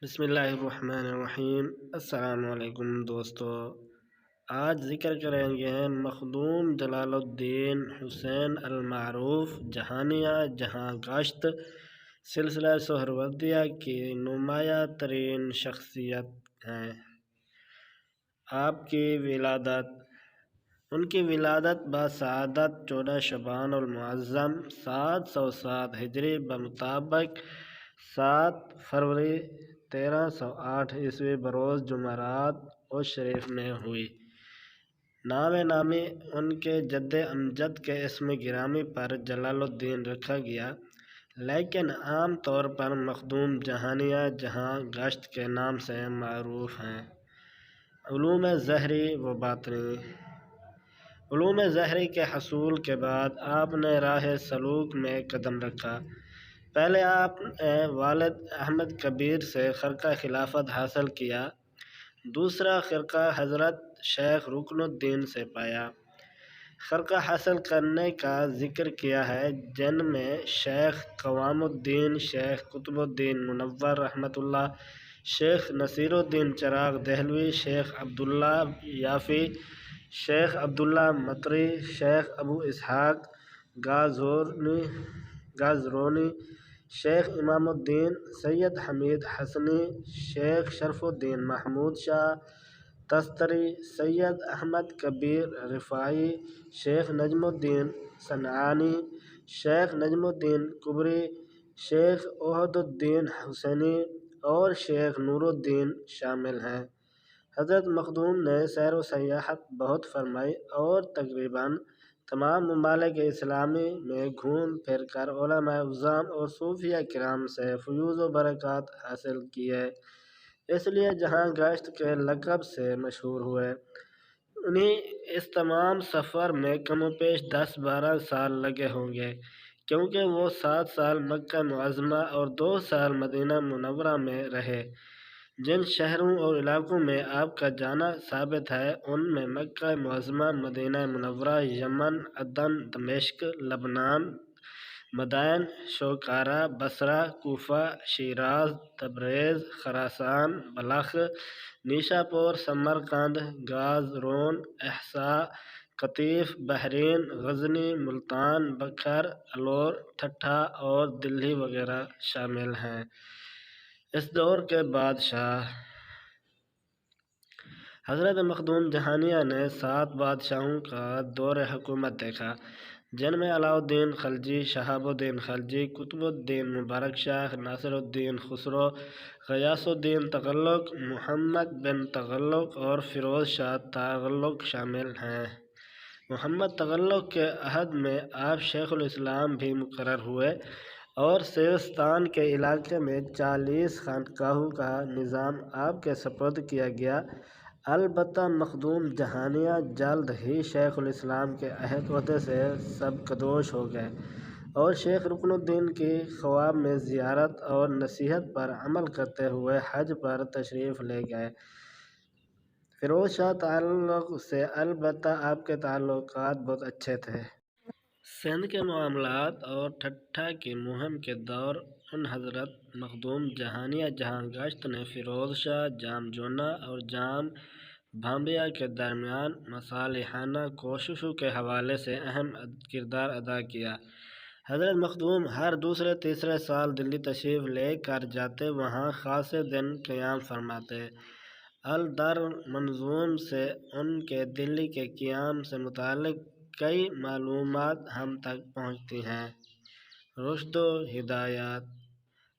بسم اللہ الرحمن الرحیم۔ السلام علیکم دوستو، آج ذکر کریں گے مخدوم جلال الدین حسین المعروف جہانیہ جہاں گشت سلسلہ سہروردیہ کی نمایاں ترین شخصیت ہیں۔ آپ کی ولادت ان کی ولادت بسعادت 14 شعبان المعظم 707 ہجری بمطابق 7 فروری 1308 عیسوی بروز جمعرات شریف میں ہوئی۔ نام نامی ان کے جد امجد کے اسم گرامی پر جلال الدین رکھا گیا، لیکن عام طور پر مخدوم جہانیہ جہاں گشت کے نام سے معروف ہیں۔ علوم ظاہری و باطنی۔ علوم ظاہری کے حصول کے بعد آپ نے راہ سلوک میں قدم رکھا۔ پہلے آپ نے والد احمد کبیر سے خرقہ خلافت حاصل کیا، دوسرا خرقہ حضرت شیخ رکن الدین سے پایا۔ خرقہ حاصل کرنے کا ذکر کیا ہے جن میں شیخ قوام الدین، شیخ قطب الدین منور رحمۃ اللہ، شیخ نصیر الدین چراغ دہلوی، شیخ عبداللہ یافی، شیخ عبداللہ مطری، شیخ ابو اسحاق گازرونی، شیخ امام الدین، سید حمید حسنی، شیخ شرف الدین محمود شاہ تستری، سید احمد کبیر رفاعی، شیخ نجم الدین صنعانی، شیخ نجم الدین کبری، شیخ احد الدین حسینی اور شیخ نور الدین شامل ہیں۔ حضرت مخدوم نے سیر و سیاحت بہت فرمائی اور تقریباً تمام ممالک اسلامی میں گھوم پھر کر علماء اعظام اور صوفیہ کرام سے فیوض و برکات حاصل کیے، اس لیے جہاں گشت کے لقب سے مشہور ہوئے۔ انہیں اس تمام سفر میں کم و بیش 10-12 سال لگے ہوں گے، کیونکہ وہ 7 سال مکہ معظمہ اور 2 سال مدینہ منورہ میں رہے۔ جن شہروں اور علاقوں میں آپ کا جانا ثابت ہے ان میں مکہ معظمہ، مدینہ منورہ، یمن، عدن، دمشق، لبنان، مدائن، شوکارہ، بصرہ، کوفہ، شیراز، تبریز، خراسان، بلخ، نیشاپور، سمرقند، غازرون، احساء، قطیف، بحرین، غزنی، ملتان، بکھر، الور، ٹھٹھہ اور دلی وغیرہ شامل ہیں۔ اس دور کے بادشاہ۔ حضرت مخدوم جہانیہ نے 7 بادشاہوں کا دور حکومت دیکھا، جن میں علاء الدین خلجی، شہاب الدین خلجی، قطب الدین مبارک شاہ، ناصر الدین خسرو، غیاث الدین تغلق، محمد بن تغلق اور فیروز شاہ تغلق شامل ہیں۔ محمد تغلق کے عہد میں آپ شیخ الاسلام بھی مقرر ہوئے اور سیستان کے علاقے میں 40 خانقاہوں کا نظام آپ کے سپرد کیا گیا۔ البتہ مخدوم جہانیہ جلد ہی شیخ الاسلام کے عہدے سے سبکدوش ہو گئے اور شیخ رکن الدین کی خواب میں زیارت اور نصیحت پر عمل کرتے ہوئے حج پر تشریف لے گئے۔ فیروز شاہ تغلق سے البتہ آپ کے تعلقات بہت اچھے تھے۔ سندھ کے معاملات اور ٹھٹھہ کی مہم کے دوران حضرت مخدوم جہانیہ جہاں گشت نے فیروز شاہ، جام جونا اور جام بھانبیا کے درمیان مصالحانہ کوششوں کے حوالے سے اہم کردار ادا کیا۔ حضرت مخدوم ہر دوسرے تیسرے سال دلی تشریف لے کر جاتے، وہاں خاصے دن قیام فرماتے۔ الدر منظوم سے ان کے دلی کے قیام سے متعلق کئی معلومات ہم تک پہنچتی ہیں۔ رشد و ہدایت۔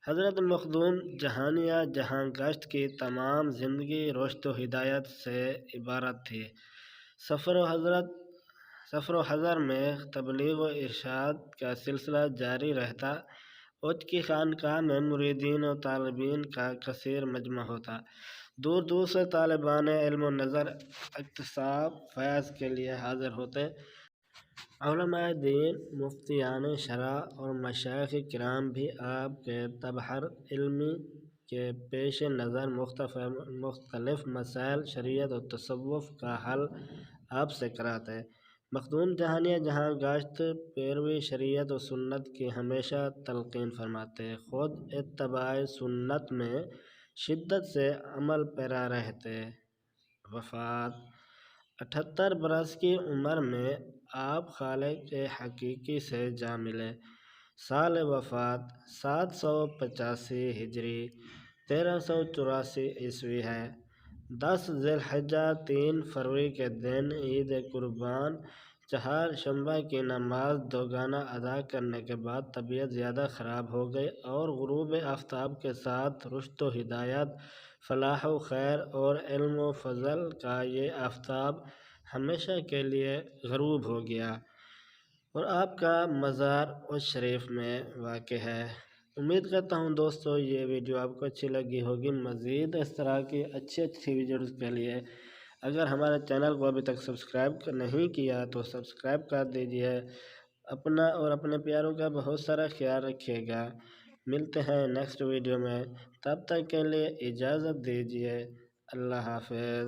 حضرت مخدوم جہانیہ جہاں گشت کی تمام زندگی رشد و ہدایت سے عبارت تھی۔ سفر و حضر میں تبلیغ و ارشاد کا سلسلہ جاری رہتا، ان کی خانقاہ میں مریدین و طالبین کا کثیر مجمع ہوتا، دور دور سے طالبان علم و نظر اکتساب فیض کے لیے حاضر ہوتے۔ علماء دین، مفتیان شرع اور مشائخ کرام بھی آپ کے تبحر علمی کے پیش نظر مختلف مسائل شریعت و تصوف کا حل آپ سے کراتے۔ مخدوم جہانیہ جہاں گشت پیروی شریعت و سنت کی ہمیشہ تلقین فرماتے، خود اتباع سنت میں شدت سے عمل پیرا رہتے۔ وفات 78 برس کی عمر میں آپ خالق حقیقی سے جا ملے۔ سال وفات 785 ہجری 1384 عیسوی ہے۔ 10 ذی الحجہ 3 فروری کے دن عید قربان چہارشنبہ کی نماز دوگانہ ادا کرنے کے بعد طبیعت زیادہ خراب ہو گئی اور غروب آفتاب کے ساتھ رشد و ہدایت، فلاح و خیر اور علم و فضل کا یہ آفتاب ہمیشہ کے لیے غروب ہو گیا اور آپ کا مزار اس شریف میں واقع ہے۔ امید کرتا ہوں دوستو یہ ویڈیو آپ کو اچھی لگی ہوگی۔ مزید اس طرح کی اچھی ویڈیوز کے لیے اگر ہمارے چینل کو ابھی تک سبسکرائب نہیں کیا تو سبسکرائب کر دیجئے۔ اپنا اور اپنے پیاروں کا بہت سارا خیال رکھیے گا۔ ملتے ہیں نیکسٹ ویڈیو میں، تب تک کے لیے اجازت دیجئے۔ اللہ حافظ۔